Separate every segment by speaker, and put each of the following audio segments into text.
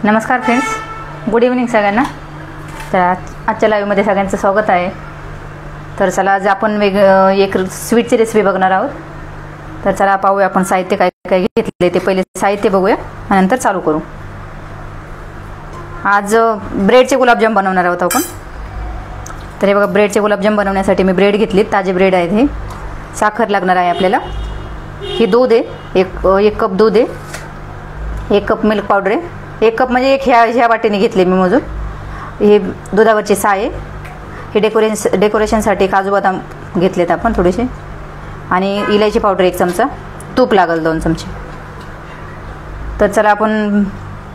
Speaker 1: नमस्कार friends, good evening सगळ्यांना. तर आजच्या लाईव्हमध्ये सगळ्यांचं स्वागत आहे. तर चला आज आपण एक स्वीटची रेसिपी बघणार आहोत. तर चला पाहूया आपण साहित्य काय काय घेतले ते. पहिले साहित्य बघूया आणि नंतर चालू करू. आज ब्रेडचे गुलाबजाम बनवणार आहोत आपण. तर हे बघा, ब्रेडचे गुलाबजाम बनवण्यासाठी मी ब्रेड घेतली, ताजे ब्रेड आहेत हे. साखर लागणार आहे आपल्याला. ही दूध आहे, एक कप दूध आहे, 1 कप मिल्क पावडर आहे. 1 कप म्हणजे ह्या वाटीने घेतले मी मोजून. हे दुधावरची साय आहे. हे डेकोरेशनसाठी काजू बदाम घेतलेत आपण थोडेसे. आणि इलायची पावडर 1 चमचा. तूप लागेल 2 चमचे. तर चला आपण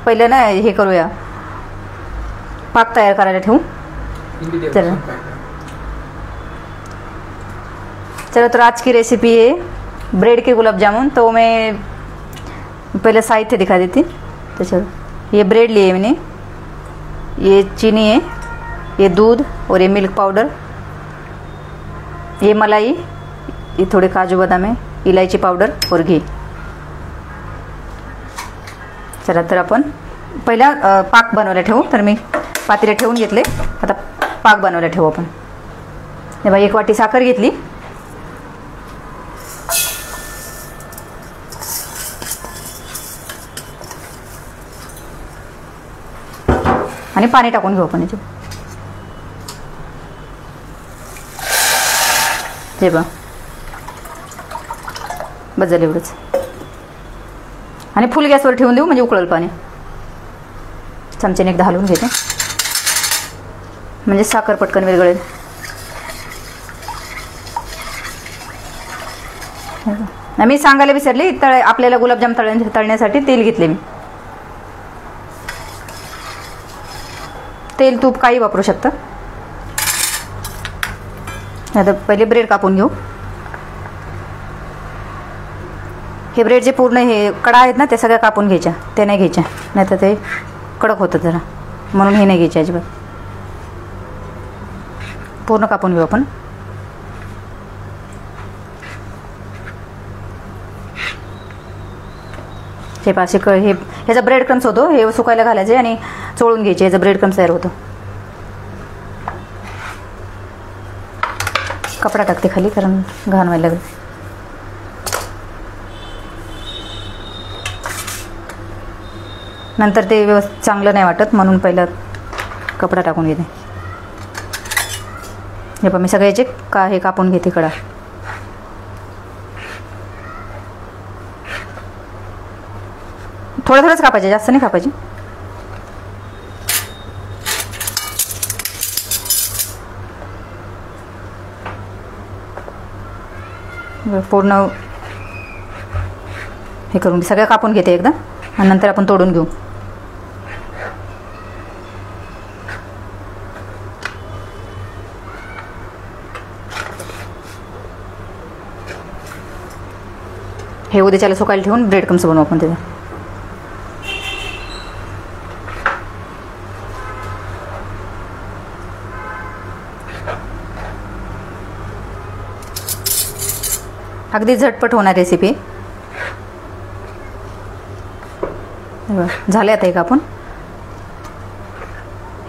Speaker 1: पहिलं ना हे करूया, पाक तयार करायला ठेवू. चला तर आज की रेसिपी है ब्रेड के गुलाब जामुन. तो मैं पहले साहित्य दिखा देती. तो चलो, ये ब्रेड लिए मैंने, ये चीनी है, ये दूध और ये मिल्क पाउडर, ये मलाई, ये थोड़े काजू बादाम है, इलायची पाउडर और घी. चला तर आपण पहिला पाक बनवायला ठेवू. तर मी पातेले ठेवून घेतले. आता पाक बनवायला ठेवू आपण. हे बघा, 1 वाटी साखर घेतली. आणि पाणी टाकून घेऊ आपण याच्यात. हे बघा, बस झालं एवढंच. आणि फुल गॅसवर ठेवून देऊ म्हणजे उकळेल पाणी. चमच्याने एकदा हलवून घेते म्हणजे साखर पटकन विरघळेल. मी सांगायला विसरले, आपल्याला गुलाबजाम तळण्यासाठी तेल घेतले मी. तेल तूप काही वापरू शकता. आता पहिले ब्रेड कापून घेऊ. हे ब्रेड जे पूर्ण हे कडा आहेत ना, ते सगळ्या कापून घ्यायच्या. ते नाही घ्यायच्या, नाही तर ते कडक होतं जरा, म्हणून हे नाही घ्यायचे अजिबात. पूर्ण कापून घेऊ आपण. हे पाशी हे ह्याचा ब्रेड क्रम्स होतो, हे सुकायला घालायचे आणि चोळून घ्यायचे. ह्याचा ब्रेड क्रम्स तयार होतो. कपडा टाकते खाली, कारण घाण व्हायला लागेल. नंतर ते व्यवस्थित चांगलं नाही वाटत, म्हणून पहिला कपडा टाकून घेते. हे पण मी सगळ्याचे हे कापून घेते कडा. थोडंच कापायचे, जास्त नाही कापायचे. पूर्ण हे करून सगळं कापून घेते एकदा आणि नंतर आपण तोडून घेऊ. हे उद्याच्याला सुकायला ठेवून ब्रेड क्रम्स बनवू आपण. त्याचा अगदी झटपट होणार रेसिपी. झाले. आता एक आपण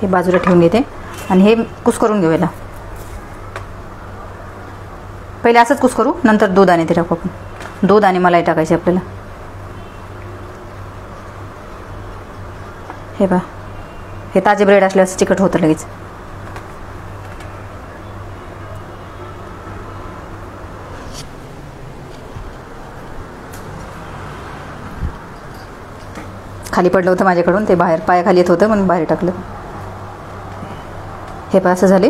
Speaker 1: हे बाजूला ठेवून घेते आणि हे कुस्करून घेऊ. याला पहिले असंच कुस्करू, नंतर दूध आणि ते टाकू आपण. दूध आणि मलाई टाकायची आपल्याला. हे बघा, हे ताजे ब्रेड असल्यास चिकट होतं लगेच. खाली पडलं होतं माझ्याकडून, ते बाहेर पायाखाली येत होतं म्हणून बाहेर टाकलं. हे पण असं झाले.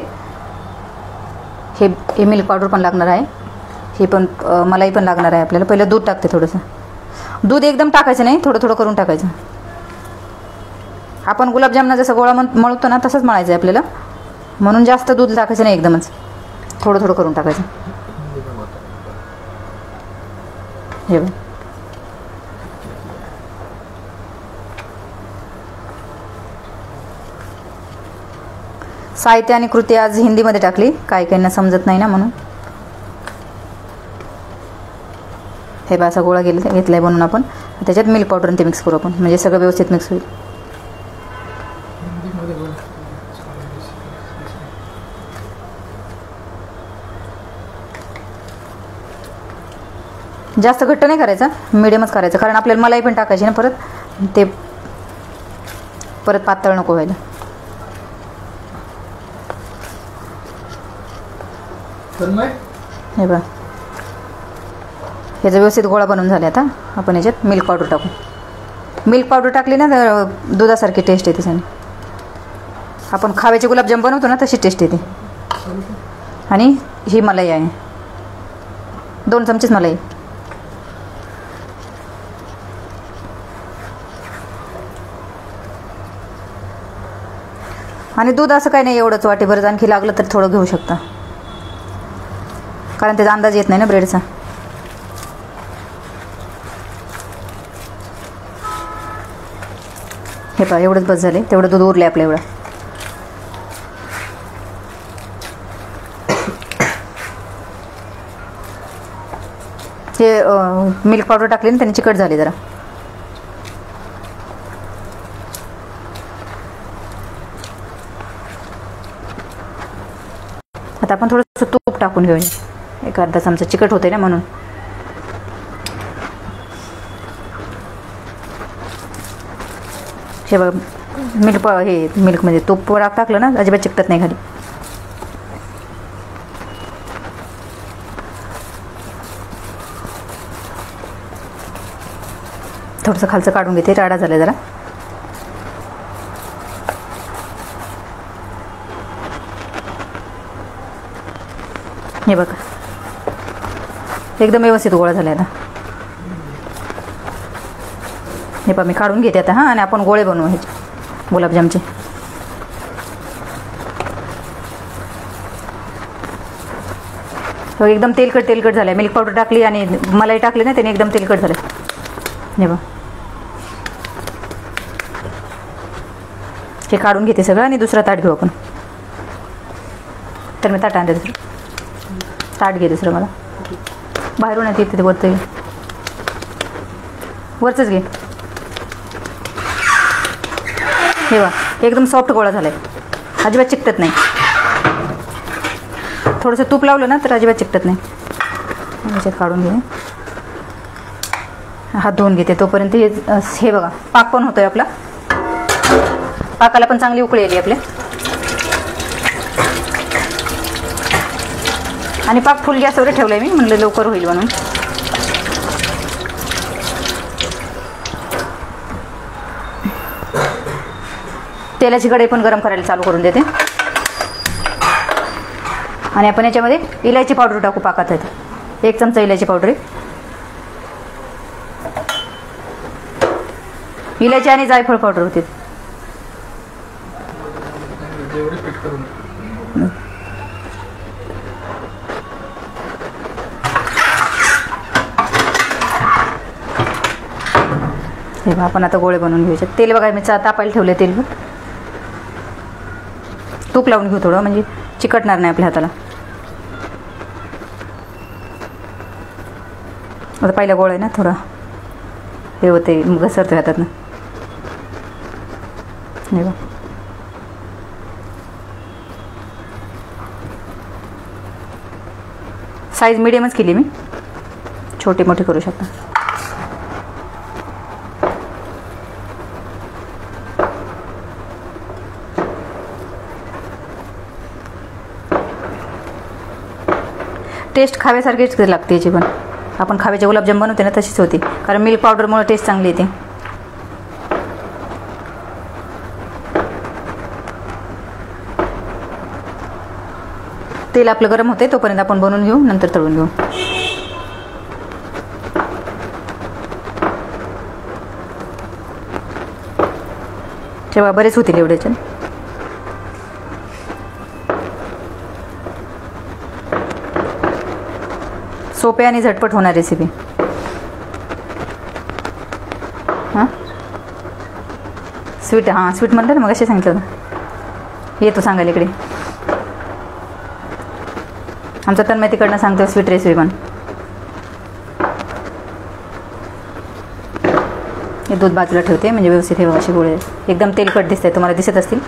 Speaker 1: हे मिल्क पावडर पण लागणार आहे. हे पण मलाई पण लागणार आहे आपल्याला. पहिलं दूध टाकते थोडंसं. दूध एकदम टाकायचं नाही, थोडं थोडं करून टाकायचं. आपण गुलाबजामना जसं गोळा मळतो ना, तसंच मळायचं आहे आपल्याला, म्हणून जास्त दूध टाकायचं नाही एकदमच. थोडं थोडं करून टाकायचं. हे बघ, साहित्य आणि कृती आज हिंदीमध्ये टाकली, काही काहींना समजत नाही ना, म्हणून. हे बा असा गोळा घेतला आहे बनवून आपण. त्याच्यात मिल्क पावडर ते मिक्स करू आपण, म्हणजे सगळं व्यवस्थित मिक्स होईल. जास्त घट्ट नाही करायचा, मिडियमच करायचं, कारण आपल्याला मलाई पण टाकायची ना परत, ते परत पातळ नको व्हायला. हे बघा ह्याचा व्यवस्थित गोळा बनवून झाला. आता आपण याच्यात मिल्क पावडर टाकू. मिल्क पावडर टाकली ना तर दुधासारखी टेस्ट येते त्याने. आपण खाव्याचे गुलाबजाम बनवतो ना तशी टेस्ट येते. आणि ही मलाई आहे, 2 चमचेच मलाई. आणि दूध असं काही नाही एवढंच वाटीभर, आणखी लागलं तर थोडं घेऊ शकता, कारण त्याचा अंदाज येत नाही ना ब्रेडचा. हे पहा एवढंच बस झाले, तेवढं दूध उरले आपलं एवढं. ते मिल्क पावडर टाकली ना त्याने चिकट झाली जरा. आता आपण थोडंसं तूप टाकून घेऊया, 1 अर्धा चमचा, चिकट होते ना म्हणून. हे बघ मिल्कमध्ये तूप टाकलं ना अजिबात चिकटत नाही खाली. थोडंसं खालचं काढून घेते, राडा झाला जरा. हे बघा एकदम व्यवस्थित गोळा झाला आता. हे पहा मी काढून घेते आता. आणि आपण गोळे बनवू ह्याचे गुलाबजामचे. एकदम तेलकट झालं. मिल्क पावडर टाकली आणि मलाई टाकली ना त्याने एकदम तेलकट झालं. हे बघा हे काढून घेते सगळं आणि दुसरा ताट घेऊ आपण. तर मी ताट आणते दुसरं. ताट घे दुसरं, मला बाहेरून येते तिथे वरचं घे, वरचंच घे. हे बघा एकदम सॉफ्ट गोळा झाला आहे, अजिबात चिकटत नाही. थोडंसं तूप लावलं ना तर अजिबात चिकटत नाही. याच्यात काढून घे, हात धुवून घेते तोपर्यंत. हे बघा पाक पण होतोय आपला. पाकाला पण चांगली उकळी आली आपल्या. आणि पाक फुल गॅसवर ठेवलाय मी, म्हणलं लवकर होईल म्हणून. तेलाची कढई पण गरम करायला चालू करून देते. आणि आपण याच्यामध्ये इलायची पावडर टाकू पाकात. 1 चमचा इलायची पावडर. इलायची आणि जायफळ पावडर होते. हे बघा आपण आता गोळे बनवून घ्यायचे. तेल बघा मी तापायला ठेवले. तेल तूप लावून घेऊ थोडं, म्हणजे चिकटणार नाही आपल्या हाताला. आता पहिला गोळा आहे ना थोडा हे होते, घसरतो हातात ना. हे बघा साईज मिडियमच केली मी, छोटे मोठे करू शकता. टेस्ट खाव्यासारखीच लागते याची पण. आपण खाव्याचे गुलाबजाम बनवते ना तशीच होती, कारण मिल्क पावडरमुळे टेस्ट चांगली येते. तेल आपलं गरम होते तोपर्यंत आपण बनवून घेऊ, नंतर तळून घेऊ. तेव्हा बरेच होतील एवढ्याचे. सोपे आणि झटपट होणार रेसिपी. हां स्वीट, हां स्वीट म्हणलं ना मग असे सांगितलं होतं. येतो सांगायला इकडे. आमचा तन्मय तिकडनं सांगतो स्वीट रेसिपी पण. हे दूध बाजूला ठेवते म्हणजे व्यवस्थित हे असे गोळे एकदम तेलकट दिसत आहे, तुम्हाला दिसत असतील.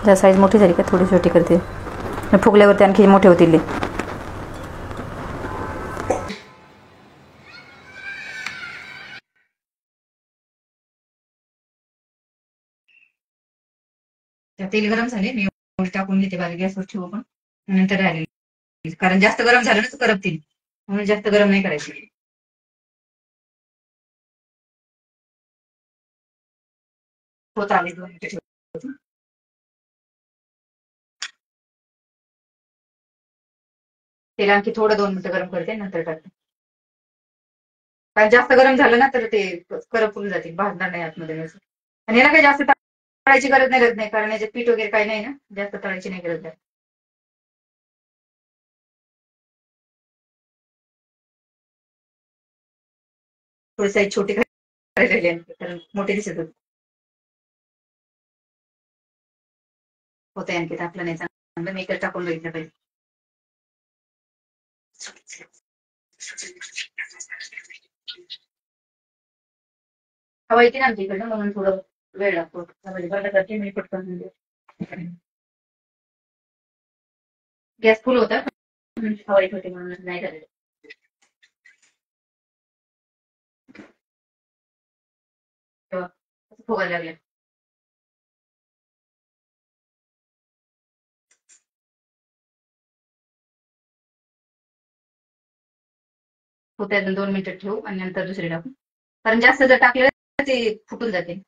Speaker 1: जर साईज मोठी झाली का थोडी छोटी करते. फुगल्यावरती आणखी मोठे होतील ते. तेल गरम झाले, मी टाकून घेते बारीक गॅसवर ठेवू पण नंतर राहिले, कारण जास्त गरम झालं ना करपतील, म्हणून जास्त गरम नाही करायचे. होत आले 2 मिनिटं ठेवते. तेल आणखी थोडं 2 मिनिटं गरम करते, नंतर टाकते. कारण जास्त गरम झालं ना तर ते करपून जातील, भाजणार नाही आतमध्ये असं. आणि याला काही जास्त तळायची गरज नाही, कारण याचे पीठ वगैरे काही नाही ना, जास्त तळायची नाही गरज. थोडी साईज छोटी करायला कारण मोठे दिसत होते, आणखी टाकलं नाही चांगलं, मी इकडे टाकून बघितलं पाहिजे. हवा येते ना आमच्या इकडनं, म्हणून थोडं वेळ लागतो. बंद करते मी पटकन. गॅस फुल होता, हवा येत होती म्हणून नाही झालेलं. फुगायला लागले. होत्या 2 मिनिटं ठेवू आणि नंतर दुसरे टाकू, कारण जास्त जर टाकलं ते फुटून जाते.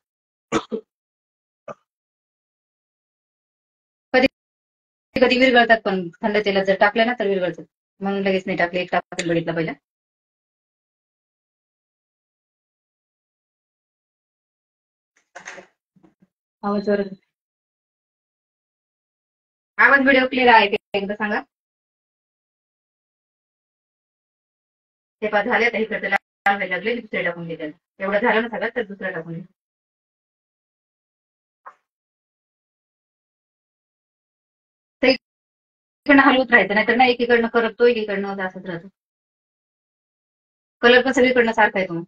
Speaker 1: कधी कधी विरघळतात, पण थंड तेलात जर टाकलं ना तर विरघळतात, म्हणून लगेच नाही टाकले. एक टाकून बघितलं पहिला. आवाज व्हिडिओ क्लिअर आहे एकदा सांगा. ते पा झाले आता इकडे लाल व्हायला लागले, दुसरे टाकून घेते. एवढं झालं ना सगळं, तर दुसरं टाकून घे. इकडनं हलवत राहायचं, नाहीतर ना एकीकडनं करपतो, एकीकडनं असंच राहतो. कलर पण सगळीकडनं सारखा येतो.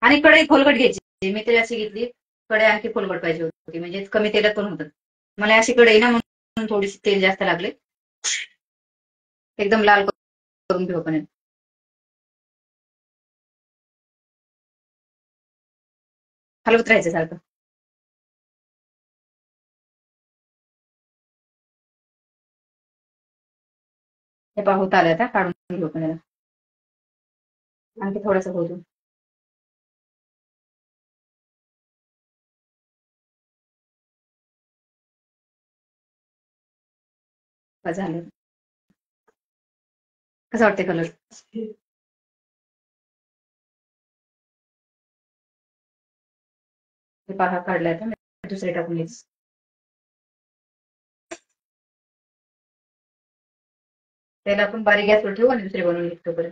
Speaker 1: आणि कढई खोलगट घ्यायची, मी तरी अशी घेतली. कढई आणखी खोलगट पाहिजे होती, म्हणजे कमी तेलात पण होतं. मला अशी कढई ना, म्हणून थोडीशी तेल जास्त लागले. एकदम लाल करून घेऊ पण. हलवत राहायचं सारखं. हे पहा होत आलं, आता काढून घेऊ पण याला. आणखी थोडंसं होतं. झालं. कसं वाटतंय कलर? हे पहा काढलाय, आता दुसरे टाकून घ्यायचं. त्याला आपण बारीक गॅसवर ठेवू आणि दुसरे बनवून घेतो परत.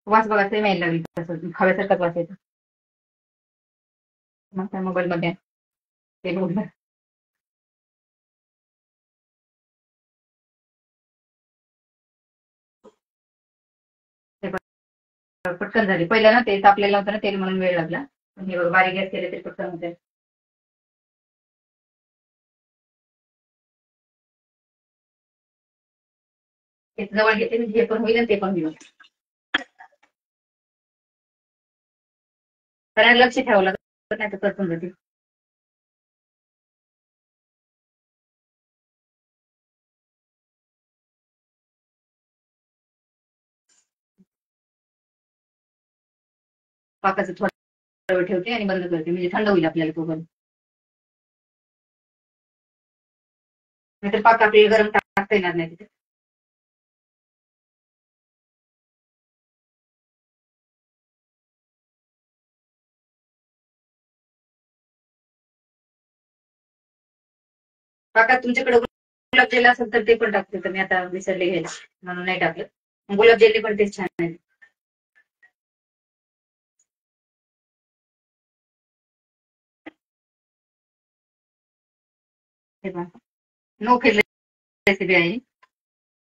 Speaker 1: वास बघा, सेम यायला लागली, तसं खाव्यासारखाच वास येतो. मग काय मोबाईल मध्ये तेल उडलं. पटकन झाली. पहिला ना ते तापलेलं होतं ना तेल, म्हणून वेळ लागला. पण हे बघ, बारीक गॅस केले तरी पटकन होते. जवळ घेते, म्हणजे हे पण होईल आणि ते पण होईल. कारण लक्ष ठेवावं लागतं, नाही तर करपून जाते. पाकाचं थोडा वेळ ठेवते आणि बंद करते, म्हणजे थंड होईल आपल्याला तो पण. नाहीतर पाक आपल्याला गरम टाकता येणार नाही तिथे. पाकात तुमच्याकडे गुलाबजेल असेल तर ते पण टाकते, तर मी आता विसरले घ्यायला म्हणून नाही टाकलं. गुलाबजेली पण तेच छान आहे. हे पहा, नो फेल रेसिपी आहे,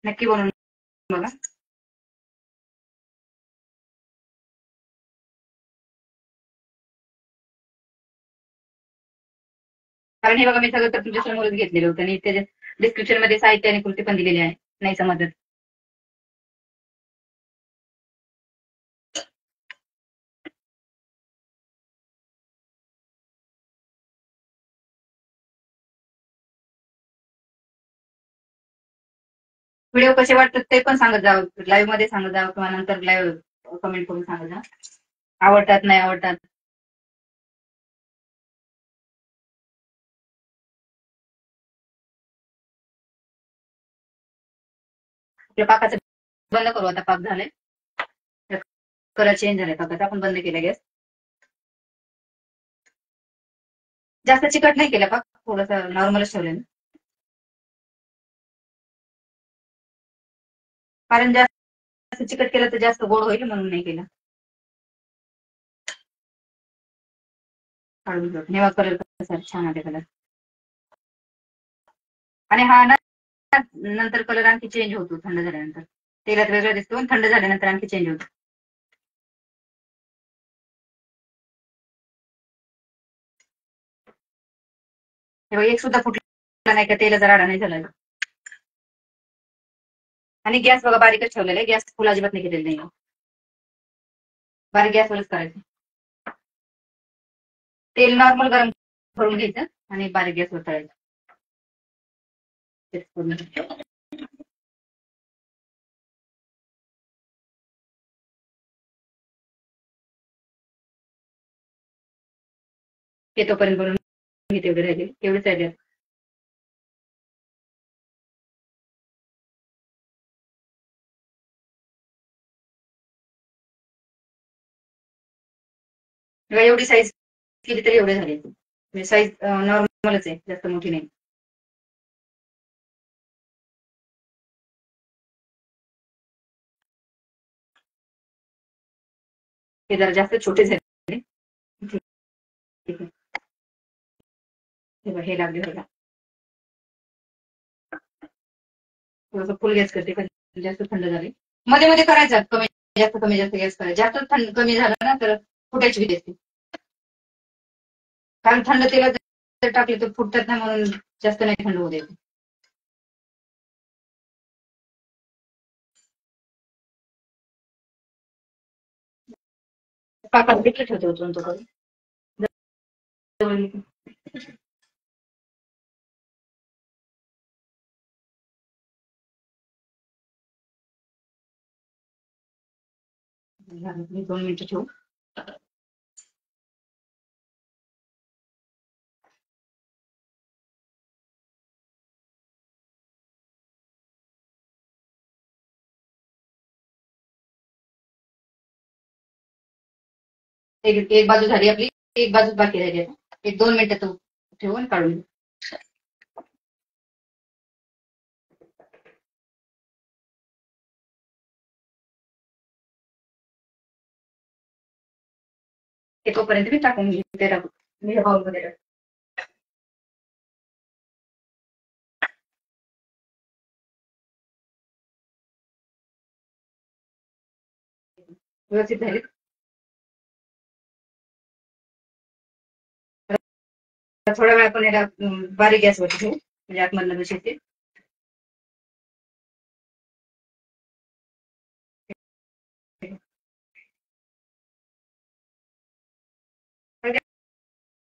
Speaker 1: नक्की बनवून बघा. कारण हे बघा मी सगळं तर तुमच्या समोरच घेतलेलं होतं आणि त्याच्या डिस्क्रिप्शन मध्ये साहित्य आणि कृती पण दिलेली आहे, नाही समजत. व्हिडिओ कसे वाटतात ते पण सांगत जावं, लाईव्ह मध्ये सांगत जावं किंवा नंतर लाईव्ह कमेंट करून सांगत जा, आवडतात नाही आवडतात. आपल्या पाकाचं बंद करू आता, पाक झालाय, कलर चेंज झालाय पाकाचा, आपण बंद केला गॅस. जास्त चिकट नाही केलं पाक, थोडंसं नॉर्मलच ठेवलं, कारण जास्त चिकट केलं तर जास्त गोड होईल म्हणून नाही केलं. काढून घेऊ नेवा, कलर कसा छान आले कलर. आणि हा ना नंतर कलर आणखी चेंज होतो थंड झाल्यानंतर, तेलात वेगळा दिसतो आणि थंड झाल्यानंतर आणखी चेंज होतो. हे बघ, एक सुद्धा फुटला नाही का, तेलाचा राडा नाही झाला. आणि गॅस बघा बारीकच ठेवलेला आहे, गॅस फुल अजिबात नाही केलेलं नाही, बारीक गॅसवरच करायचं. तेल नॉर्मल गरम करून घ्यायचं आणि बारीक गॅसवर तळायचं. ते तोपर्यंत बनवून मी तेवढे राहिले, तेवढेच राहिले. एवढी साईज केली तरी एवढे झाले, म्हणजे साईज नॉर्मलच आहे, जास्त मोठी नाही. हे जरा जास्त छोटे झाले, हे लागले बघा, थोडंसं फुल गॅस करते, जास्त थंड झाले. मध्ये मध्ये करायचं, कमी जास्त गॅस करायचं, जास्त थंड कमी झालं ना तर फुटायची भीती असते, कारण थंड तेलात जर टाकले तर फुटतात ना, म्हणून जास्त नाही थंड होऊ द्यायचं. पाकात पिठलं ठेवते उचलून तो करून. मी 2 मिनिटं ठेवू. एक बाजू झाली आपली, एक बाजू बाकी राहिली, एक 2 मिनिटं तो ठेवून काढून घेऊ. ते तोपर्यंत मी टाकून घेते त्याला, मी बाउलमध्ये टाकते. व्यवस्थित झाली. थोड्या वेळ आपण याला बारीक गॅसवर ठेवू, म्हणजे आतमधलं शिजते.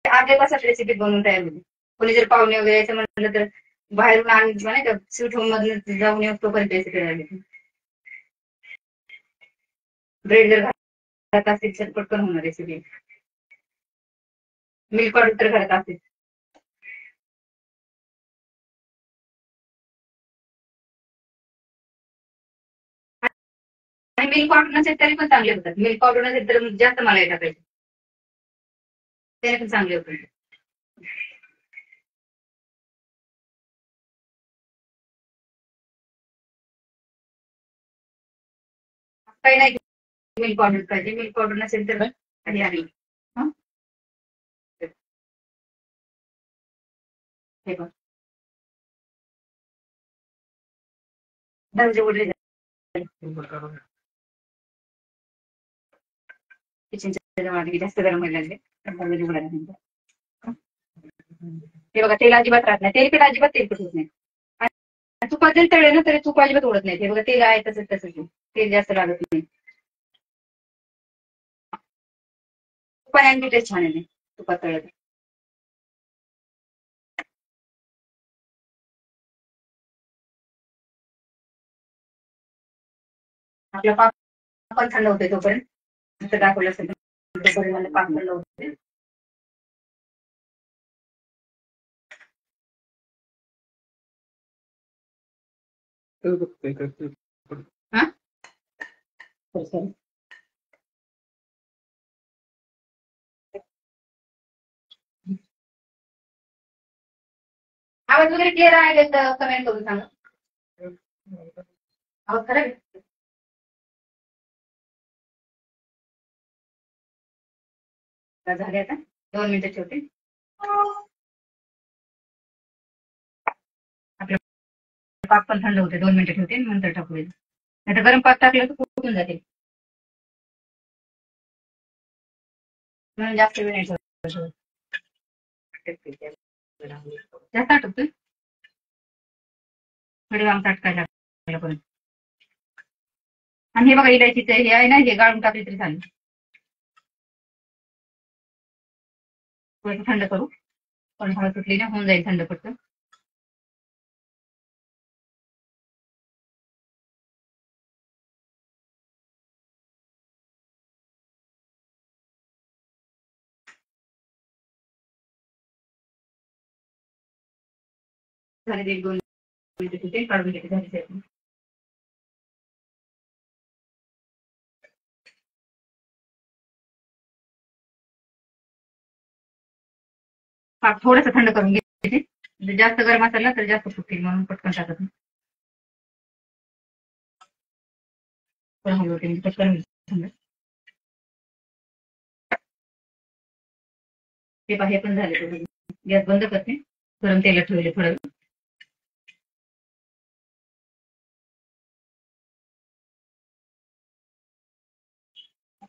Speaker 1: अर्ध्या तासात रेसिपी बनवून तयार होते. कोणी जर पाहुणे वगैरे यायचं म्हटलं तर बाहेरून नाही का, स्वीट होम मधून जाऊन येऊ तोपर्यंत रेसिपी राहिली. ब्रेड जर घरात असेल तर पटकन होणार रेसिपी. मिल्क पावडर तर घरात असेल, आणि मिल्क पावडर नसेल तरी पण चांगले होतात. मिल्क पावडर नसेल तर जास्त मलाई टाकायची, त्याने पण चांगले होतात. काही नाही, मिल्क पावडर पाहिजे, मिल्क पावडर नसेल तर काही आहे. हे बघ, दर्जे उडले किचनच्या जास्त गरम व्हायला लागले. हे बघा तेल अजिबात राहत नाही, तेलकट अजिबात तेलकट होत नाही. आणि तुपात जरी तळे ना तरी तूप अजिबात उडत नाही. हे बघा तेल आहे तसंच तसंच, तेल जास्त लागत नाही. तुपाने आणखी टेस्ट छान आहे तुपात तळलं. आपला पाक पण थंड होते तोपर्यंत, जसं दाखवलं असेल तोपर्यंत मला पाक थंड होते. हा आवाज वगैरे क्लिअर आहे तर कमेंट करून सांगा. आवाज खराब आहे. झाले आता 2 मिनिटं ठेवते. आपलं पाक पण थंड होते, 2 मिनिटं ठेवते नंतर टाकू. नाही तर गरम पाक टाकलं तर फुटून जाते, म्हणून जास्त वेळ नाही ठेवायचा. जास्त आटकतोय थोडी वाम टाकायला लागल्यापर्यंत. आणि हे बघा इलायचीचं हे आहे ना, हे गाळून टाकले तरी चालेल. थोडं थंड करू, पण हवा सुटली ना होऊन जाईल थंड पटकन. झाले 1-2 मिनिटं ठेवते, काढून घेते झाली. पाक थोडंसं थंड करून घेते, म्हणजे जास्त गरम असेल ना तर जास्त फुटतील म्हणून पटकन टाकत नाही. हवी होते म्हणजे पटकन होईल थंड. ते हे पण झाले, गॅस बंद करते, गरम तेलात ठेवले थोडं.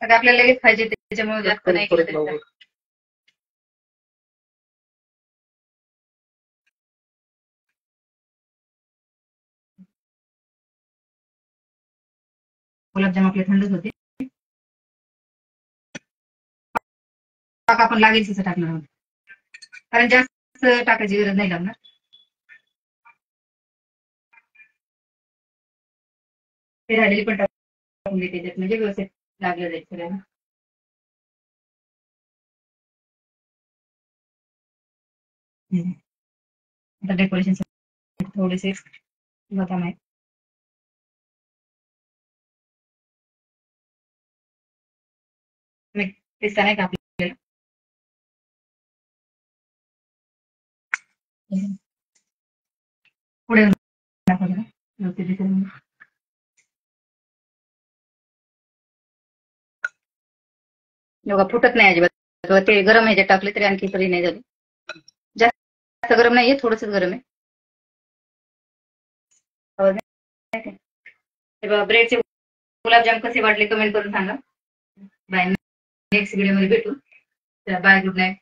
Speaker 1: आता आपल्याला लगेच खायचे त्याच्यामुळे जास्त नाही केलं. गुलाबजाम आपले थंडच होते. पाक आपण लागेल तसं टाकणार आहोत, कारण जास्त टाकायची गरज नाही लागणार. ते राहिलेली पण टाकून घेते त्याच्यात, म्हणजे व्यवस्थित लागलं जाईल सगळ्यांना. आता डेकोरेशन थोडेसे बदाम आहे. पिस्ता नाही का आपल्याला पुढे बघा फुटत नाही अजिबात. ते गरम ह्याच्यात टाकले तरी आणखी तरी नाही झाली. जास्त गरम नाहीये, थोडंच गरम आहे. ब्रेडचे गुलाबजाम कसे वाटले कमेंट करून सांगा. बाय, नेक्स्ट व्हिडिओ मध्ये भेटू. Bye, good night.